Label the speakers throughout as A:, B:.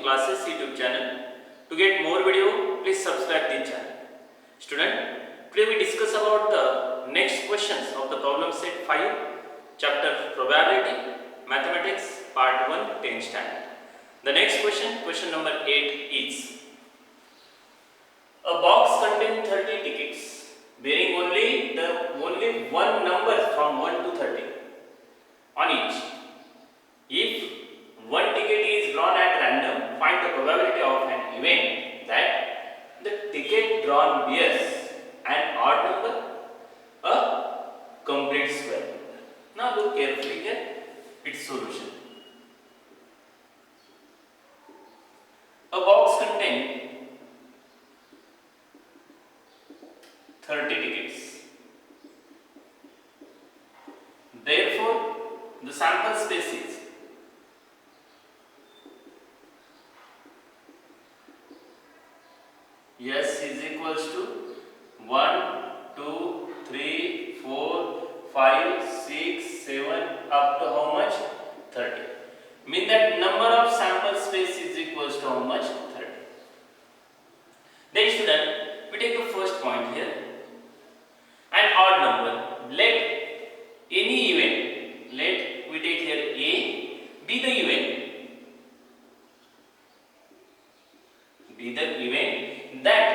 A: classes YouTube channel. To get more video, please subscribe the channel. Student, today we discuss about the next questions of the problem set 5, chapter Probability, Mathematics, part 1, 10th standard. The next question, question number 8 is: a box contains 30 tickets bearing only one number from 1 to 30 on each. If one ticket is drawn at random, find the probability of an event that the ticket drawn bears an odd number, a complete square number. Now look carefully here, its solution. A box contains 30 tickets. Therefore, the sample space is S is equals to 1, 2, 3, 4, 5, 6, 7 up to how much? 30. Mean that number of sample space is equals to how much? 30. Then student, we take the first point here. An odd number. Let any event, let we take here A, be the event. Be the event that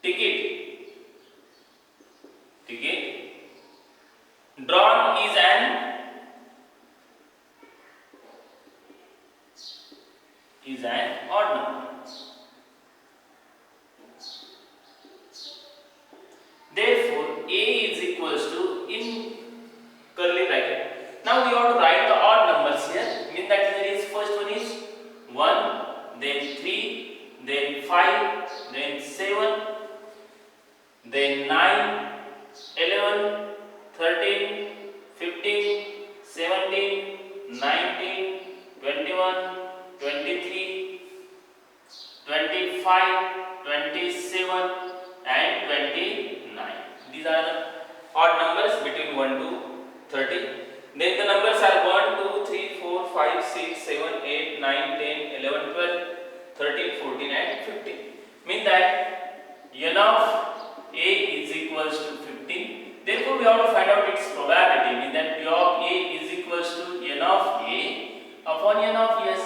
A: ticket drawn is an odd number. Therefore, A is equals to, in curly bracket. Now we have to write the odd numbers here. Mean that there is first one is 1, then 3, then 5, then 7, then 9, 11, 13, 15, 17, 19, 21, 23, 25, 27 and 29. These are the odd numbers between 1 to 30. Then the numbers are 1, 2, 3, 4, 5, 6, 7, 8, 9, 10, 11, 12, 13, 14 and 15. Mean that n of A is equals to 15. Therefore, we have to find out its probability. Mean that P of A is equals to n of A upon n of S.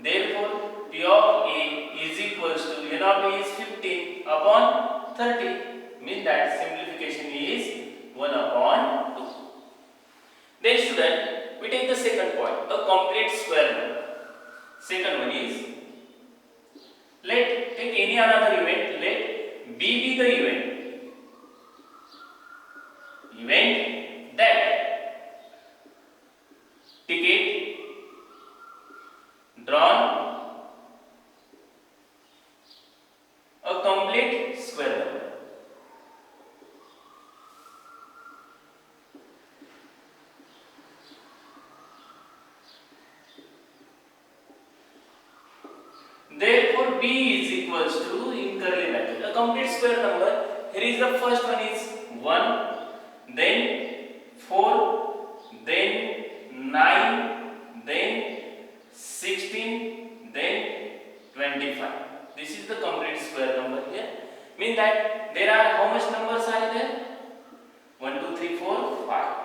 A: Therefore, P of A is equals to n of A is 15 upon 30. Mean that simplification is 1 upon 2. Then student, we take the second point, a complete square number. Second one is, let take any another event, let B be the event that ticket drawn a complete square number. Therefore, B is equals to, in curly bracket, a complete square number. Here is the first one is 1, then 4, then 9, then 16, then 25. This is the complete square number here. Mean that there are how much numbers are there? 1, 2, 3, 4, 5.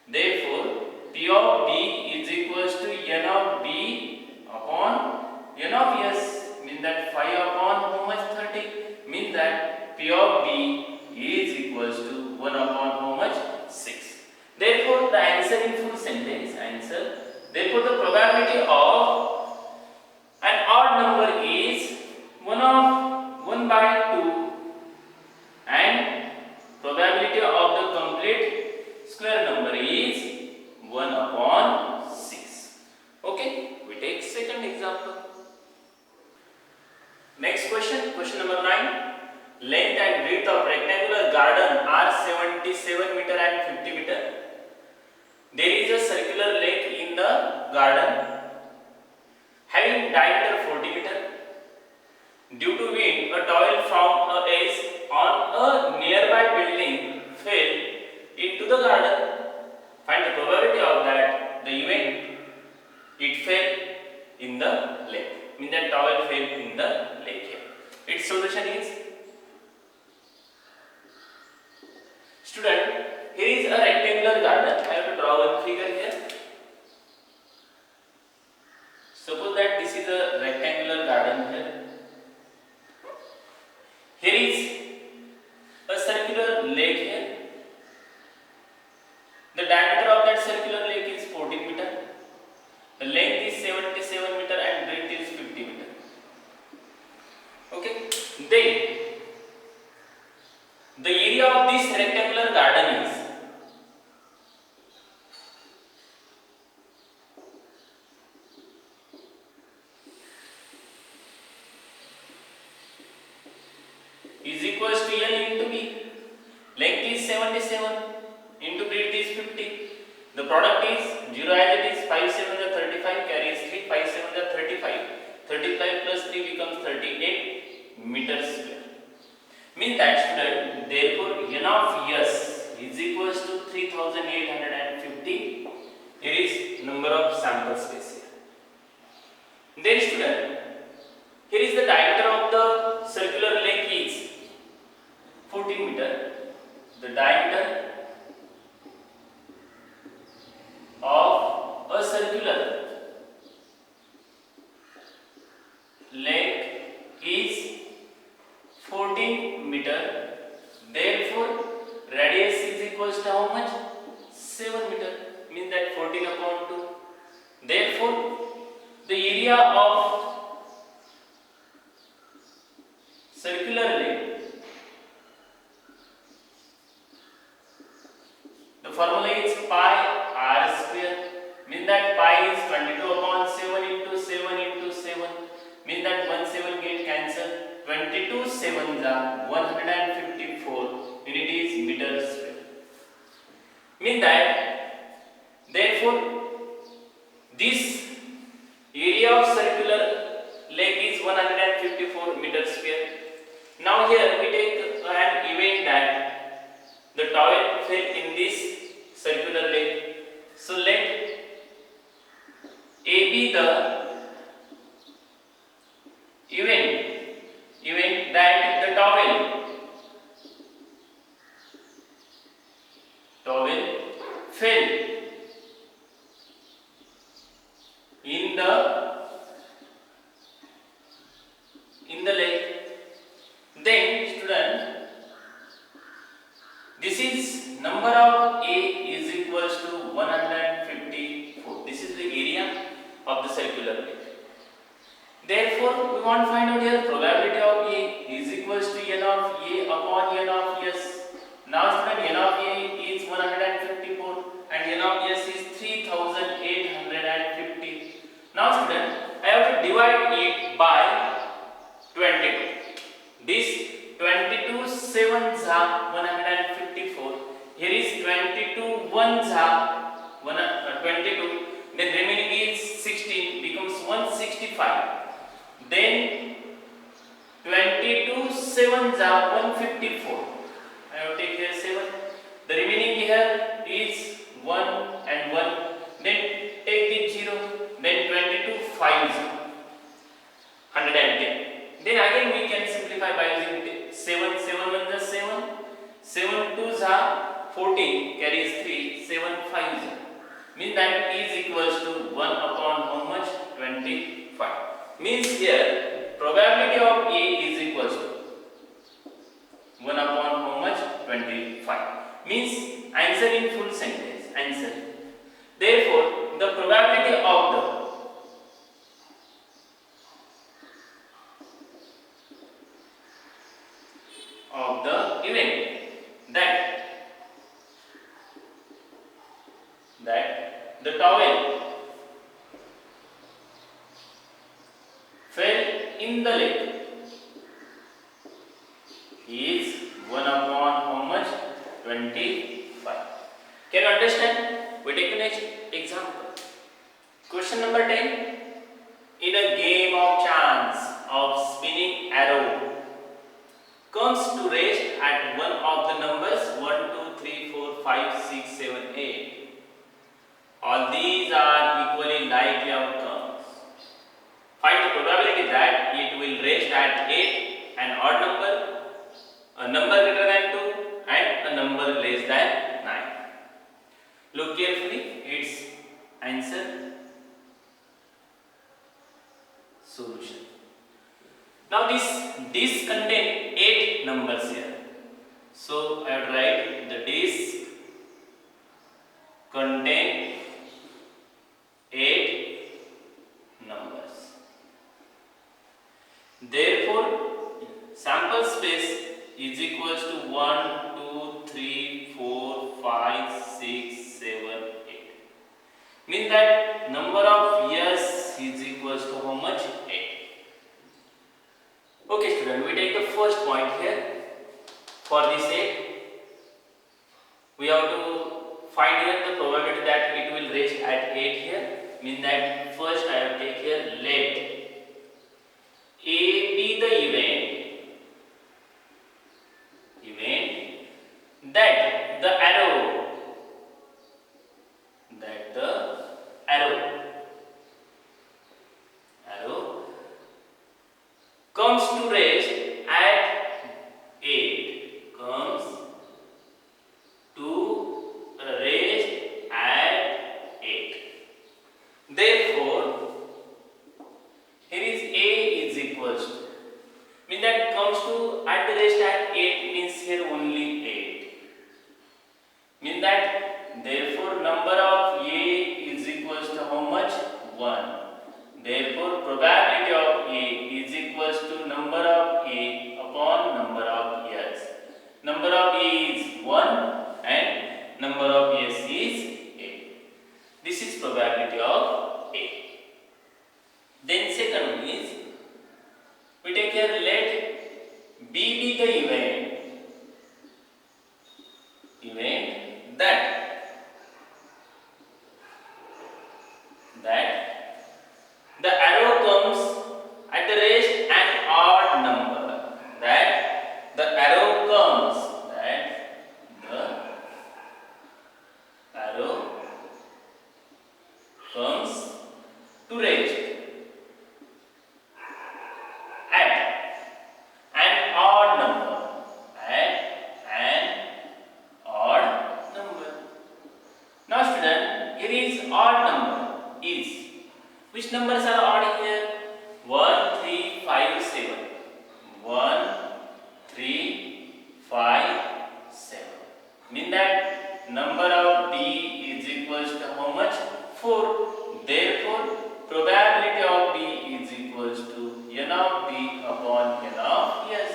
A: Therefore, P of B is equals to n of B upon n of S. Mean that 5 upon how much? 30. Mean that P of B is equals to 1 upon how much? 6. Therefore, the answer in full sentence, answer. Therefore, the probability of an odd number is 1 by 2 and probability of the complete square number is 1 upon 6. Okay, we take second example. Next question, question number 9. Length and width of rectangular garden are 77 meter and 50 meter. There is a circular lake in the garden having diameter 40 meter. Due to wind, a towel from a edge on a nearby building fell into the garden. Find the probability of that the event it fell solution is, student, here is a rectangular garden. I have to draw one figure here. Suppose that this is a rectangular garden here. Here is a circular lake here. The diameter of that circular lake is 14 meter. The length is 77 meter and breadth is 50 meter. Okay. Then the area of this rectangular garden is equals to L into B. Length is 77 into breadth is 50. The product is 0 as it is. 5 7 the 35 carries 3. 5 7 the 35. 35 plus 3 becomes 38 meters square. Means that, student, therefore n of S is equals to 3850. Here is number of sample space here. Then, student, here is the diameter of the circular lake is 14 meter. The diameter of a circular lake is 14 meter. Therefore, radius is equals to how much? 7 meter. Means that 14 upon 2. Therefore, the area of circular lake, the formula is pi r square. Means that pi is 22 upon 7 into 7 into 7. Means that 1 7 get cancelled. 22 7s are 154. Unit is meter square. Means that, therefore, this area of circular lake is 154 meter square. Now here we take an event that the towel fell in this circular lake. So let A be the event that the towel fell in the lake. Then, student, this is number of A is equals to 154. This is the area of the circular lake. Therefore, we want to find out here probability of A is equals to n of A upon n of S. Now, student, n of A is 154 and n of S is 3850. Now, student, I have to divide it by 22. This 22 7s are 154. Here is 22 1s are 22. Then remaining is 16 becomes 165. Then 22 7s are 154. I have to take here 7. The remaining here is 1 and 1. Then take the 0. Then 22 5s 110. Then again we can simplify by using 7. 7 1 is 7. 7 2s are 14 carries 3. 7 5s. Means that is equals to 1 upon how much? 25. Means here probability of A is equals to 1 upon how much? 25. Means answer in full sentence. Answer. Therefore, the probability of the event that the towel fell in the lake is 1 upon how much? 25. Can you understand? We take the next example. Question number 10. In a game of chance of spinning arrow comes to rest at one of the numbers 1, 2, 3, 4, 5, 6, 7, 8. All these are equally likely outcomes. Find the probability that it will rest at 8 and disk contain 8 numbers here. So I would write the disk contain 8 numbers. Therefore, sample space is equals to 1, 2, 3, 4, 5, 6, 7, 8. Means that number of years is equals to how much? 8. Okay student, we take the first point here. For this 8, we have to find here the probability that it will reach at 8 here. Means that first I have take here let A be the event that the arrow comes to rest at 8 comes to rest at 8. Therefore, here is A is equals to, means that comes to at the rest at 8 means here only 8. Means that therefore number of A is equals to how much? 1. Therefore probability of A is equals to number of A upon number of years. Number of A is 1 and number of years is 8. This is probability of A. Then second one is, we take here let B be the event that the arrow comes at the rest an odd number. That the arrow comes to rest at an odd number. Now student, here is odd number is. Which numbers are odd here? 1, 3, 5, 7. 1, 3, 5, 7. Mean that number of D is equals to how much? 4. Therefore, probability of D is equals to N of D upon N of S.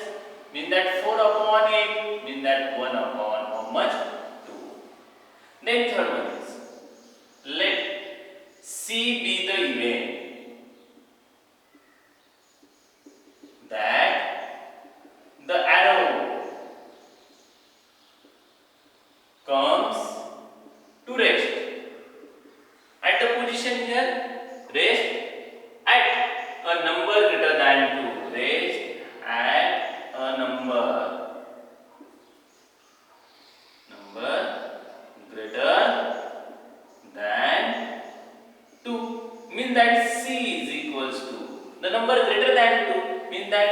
A: Mean that 4 upon 8, mean that 1 upon how much? 2. Then third one is, let C be the event that the arrow comes to rest at the position here, rest at a number greater than 2. Rest at a number greater than 2. Mean that C is equals to the number greater than 2. Mean that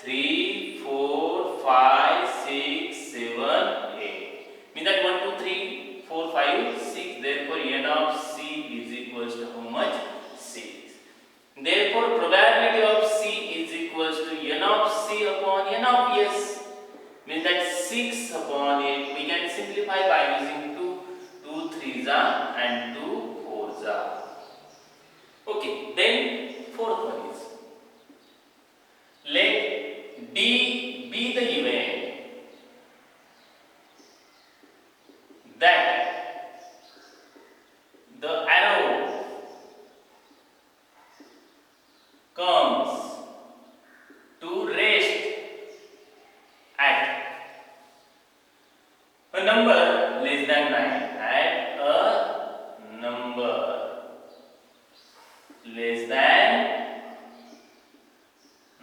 A: 3, 4, 5, 6, 7, 8. Mean that 1, 2, 3, 4, 5, 6. Therefore, N of C is equals to how much? 6. Therefore, probability of C is equals to N of C upon N of S. Means that 6 upon 8. We can simplify by using 2 3s and 2 4s. Okay, then fourth one is, let D be the event that the arrow comes to rest at a number less than 9. At a number less than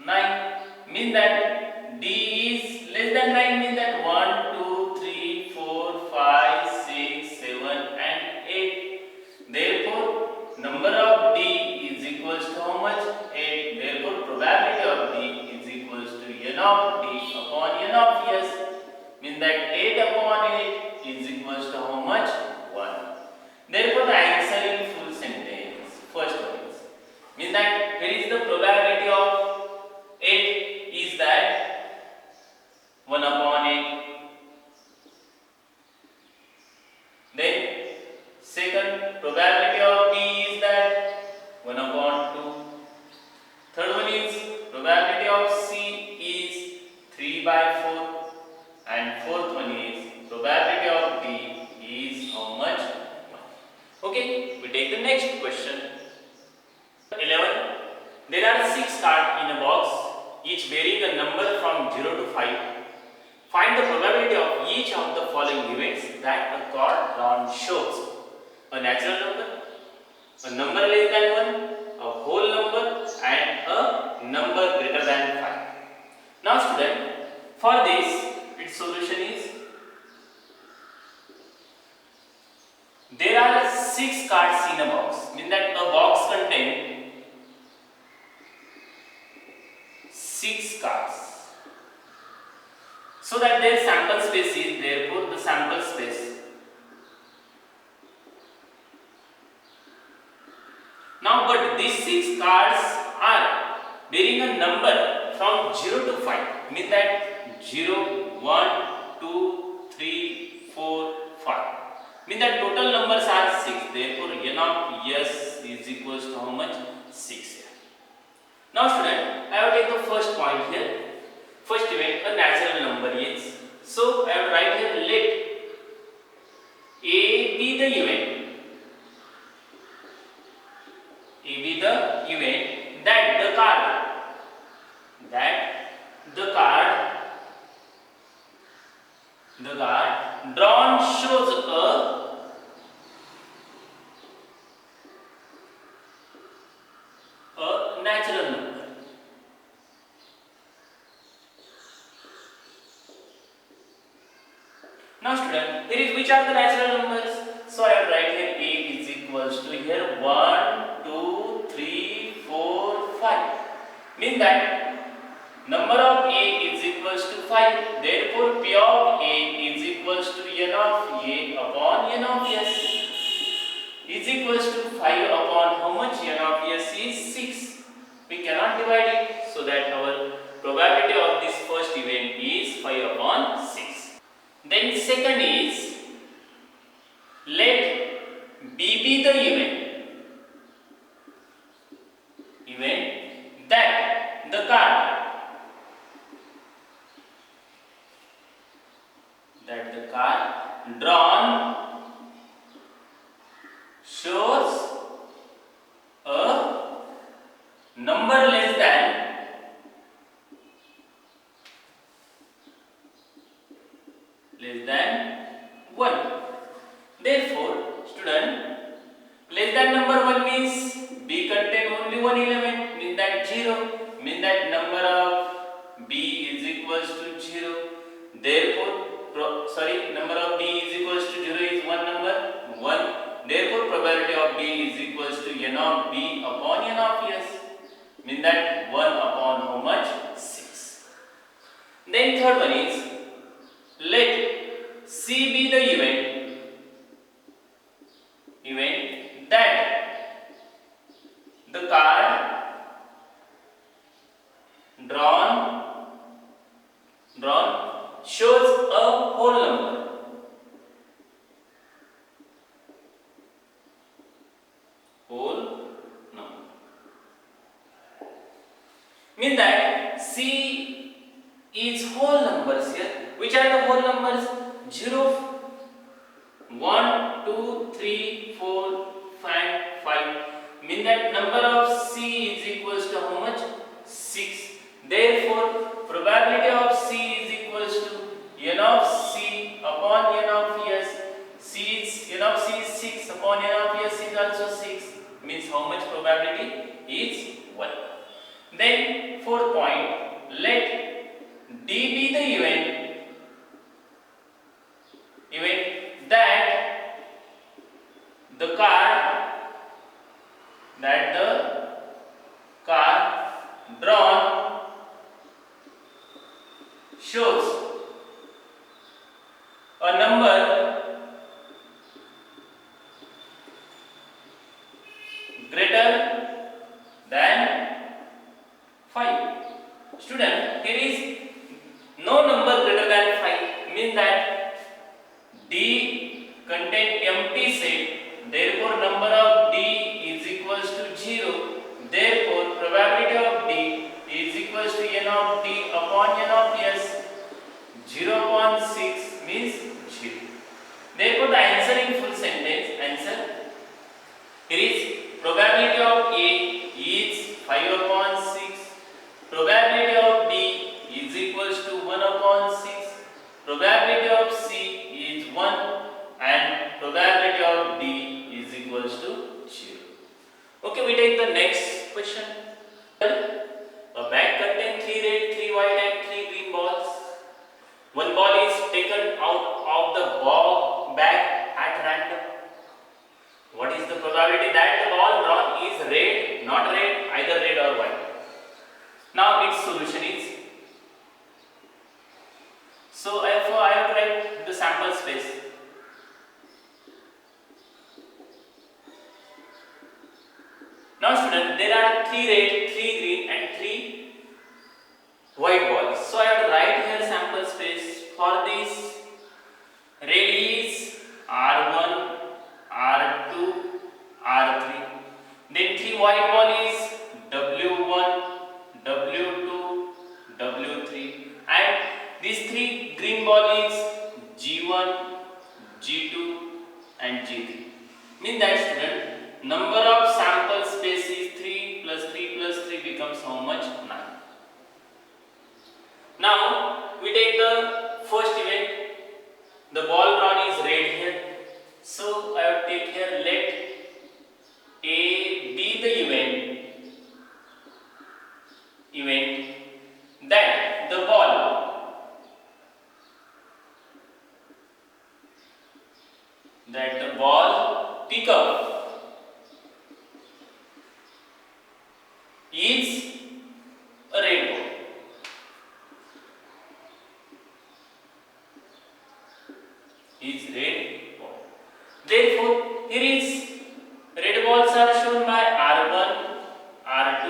A: 9. Mean that D is less than 9. Mean that 1, 2, 3, 4, 5, 6, 7 and 8. Therefore, number of D is equals to how much? 8. Therefore, probability of D is equals to N of D upon N of S. Mean that 8 upon 8 is equals to how much? 1. Therefore, the answer in full sentence, first one is, mean that here is the probability of 8 is that 3 by 4, and fourth one is probability of D is how much? 1. Okay, we take the next question. 11. There are 6 cards in a box, each bearing a number from 0 to 5. Find the probability of each of the following events that a card drawn shows: a natural number, a number less than 1, a whole number, and a number greater than 5. Now student, for this, its solution is, there are 6 cards in a box, means that a box contains 6 cards. So that their sample space is, therefore the sample space. Now but these 6 cards are bearing a number from 0 to 5, means that 0, 1, 2, 3, 4, 5. Means that total numbers are 6. Therefore n of s is equals to how much? 6 here. Now student, I will take the first point here. First event, a natural number is. So I will write here, let A be the event. A be the event that the card drawn shows a natural number. Now student, here is which are the natural numbers? So I will write here A is equals to here 1, 2, 3, 4, 5. Means that number of A is equals to 5. Therefore P of A is equals to n of A upon n of S is equals to 5 upon how much? N of S is 6. We cannot divide it, so that our probability of this first event is 5 upon 6. Then second is, let B be the event that the card drawn shows a number less than 1. Therefore, student, less than number 1 means B contain only one element, means that 0, means that number of B is equals to 0. Therefore, number of B is equals to 0 is one number, 1. Therefore, probability of B is equals to n of B upon n of S, means that 1 upon how much? 6. Then third one is, let C be the event that the card drawn shows a whole number. Means that C is whole numbers here. Which are the whole numbers? 0, 1, 2, 3, 4, 5. Means that number of C is equals to how much? 6. Therefore, probability of C is equals to n of C upon n of S. N of C is 6 upon n of S is also 6. Means how much probability is 1. Then fourth point, let D be the event that the card drawn shows a number greater than 5. Student, here is no number greater than 5, means that D contain empty set, therefore number of D is equals to 0. Therefore probability of D is equals to n of D upon n of S, Probability of A is 5 upon 6. Probability of B is equals to 1 upon 6. Probability of C is 1 and probability of D is equals to 0. Okay, we take the next question. A bag contains 3 red, 3 white and 3 green balls. One ball is taken out of the bag at random. What is the probability that the ball drawn is red, not red, either red or white? Now its solution is, so I have to write the sample space. Now student, there are 3 red, 3 green and 3 white balls. So I have to write here sample space. For this, red is R1, R2, R3. Then 3 white ball is W1, W2, W3. And these 3 green ball is G1, G2 and G3. Mean that student, number of sample space is 3 plus 3 plus 3 becomes how much? 9. Now we take the first event. The ball drawn is red here. So I have to take here, let A be the event that the ball pick up is a red ball. Is red ball. Therefore, here is red balls are shown by R1, R2,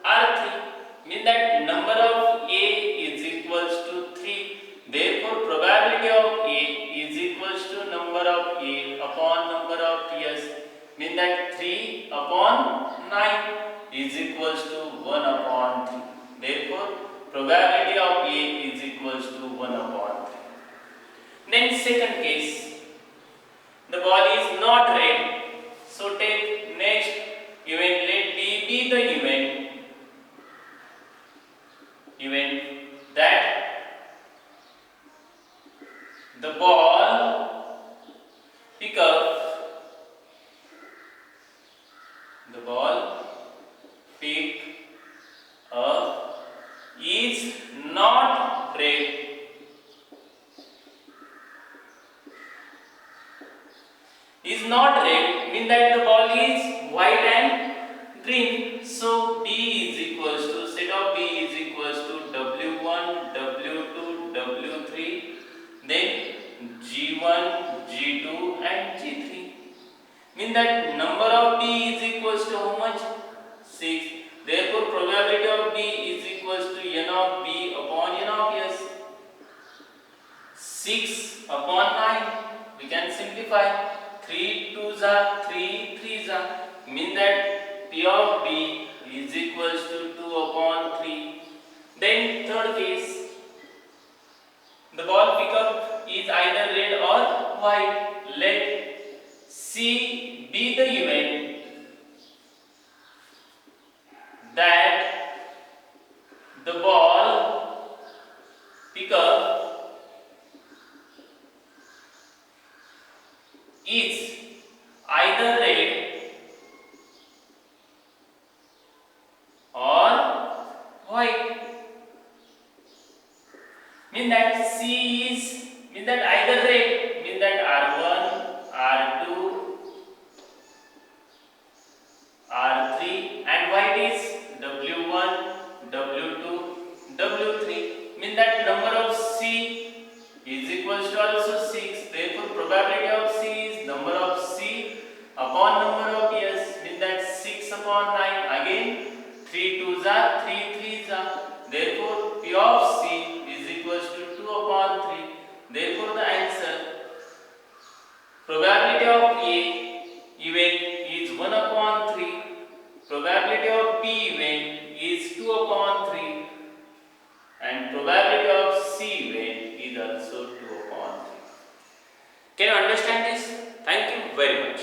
A: R3. Mean that number of A is equals to 3. Therefore, probability of A is equals to number of A upon number of T's. Mean that 3 upon 9 is equals to 1 upon 3. Therefore, probability of A is equals to 1 upon 3. Then second case, the ball is not red. So take next event, let B be the event that the ball pick up is not red. Is not red mean that the ball is white and green. So B is equals to, set of B is equals to W1, W2, W3, then G1, G2 and G3. Mean that number of B is equals to how much? 6. Therefore probability of B is equals to N of B upon N of S. 6 upon 9. We can simplify. 3 2s are 3 3s are. Mean that P of B is equals to 2 upon 3. Then third case, the ball pickup is either red or white. Let C be the event that the ball pickup is either red or white. Mean that C is, mean that either red, mean that R1, R2, R3 and white is W1, W2, W3. Mean that number of C is equals to also 6. Therefore probability of C is number of C upon number of S. Mean that 6 upon 9. Again 3 2s are 3 3s are. Therefore P of C is equals to 2 upon 3. Therefore the answer, probability of A event is 1 upon 3. Probability of B event is 2 upon 3. And probability of C event is also 2 upon 3. Can you understand this? Thank you very much.